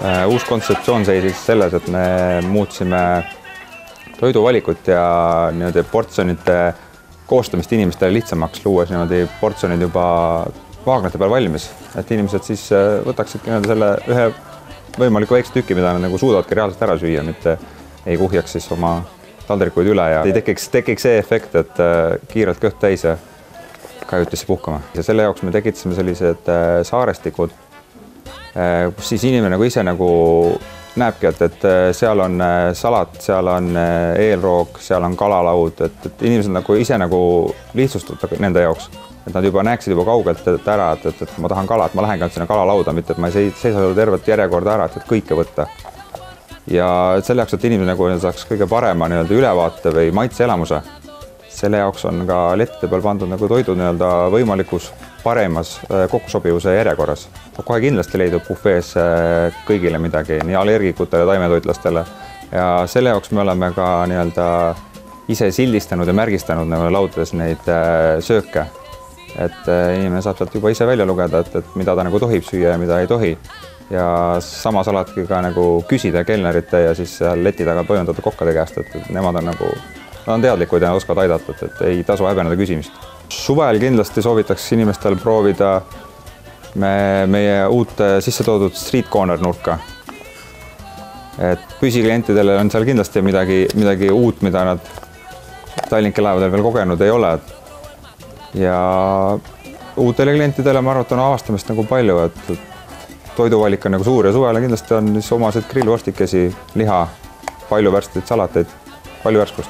Uus kontseptsioon seisis selles, et me muutsime toiduvalikut ja niimoodi portsjonite koostamist inimestele lihtsamaks, luues niimoodi portsjonid juba vaagnate peal valmis, et inimesed siis võtaksid selle ühe võimaliku väikse tüki, mida nad nagu suudavadki reaalselt ära süüa, mitte ei kuhjaks siis oma taldrikuid üle ja ei tekiks see efekt, et kiirelt kõht täis ja kajutisse puhkama. Ja selle jaoks me tekitasime sellised saarestikud, kus siis inimene nagu ise nagu näebki, et seal on salat, seal on eelroog, seal on kalalaud, et inimesed nagu ise nagu lihtsustada nende jaoks, et nad juba näeksid juba kaugelt ära, et ma tahan kala, et ma lähen sinna kalalauda, mitte et ma ei seisa tervet järjekorda ära, et kõike võtta. Ja selle jaoks, et inimene nagu saaks kõige parema ülevaate või maitseelamuse, selle jaoks on ka lettide peal pandud nagu toidu võimalikus paremas kokkusobivuse järjekorras. Kohe kindlasti leidub bufees kõigile midagi, nii allergikutele, taimetoitlastele. Ja selle jaoks me oleme ka ise sildistanud ja märgistanud laudades neid sööke. Et inimene saab sealt juba ise välja lugeda, et mida ta nagu tohib süüa ja mida ei tohi. Ja samas alati ka nagu küsida kelnerite ja siis leti taga toimendatud kokkade käest, et nemad on nagu nad on teadlikud ja oskavad aidata, et ei tasu häbeneda küsimist. Suvel kindlasti soovitaks inimestel proovida meie uut sisse toodud street corner nurka. Et püsiklientidele on seal kindlasti midagi uut, mida nad Tallinki laevadel veel kogenud ei ole. Ja uutele klientidele ma arvan, et on avastamist nagu palju, et toiduvalik on nagu suur ja suvele kindlasti on omased grillvorstikesi, liha, palju värskeid salateid, palju värskust.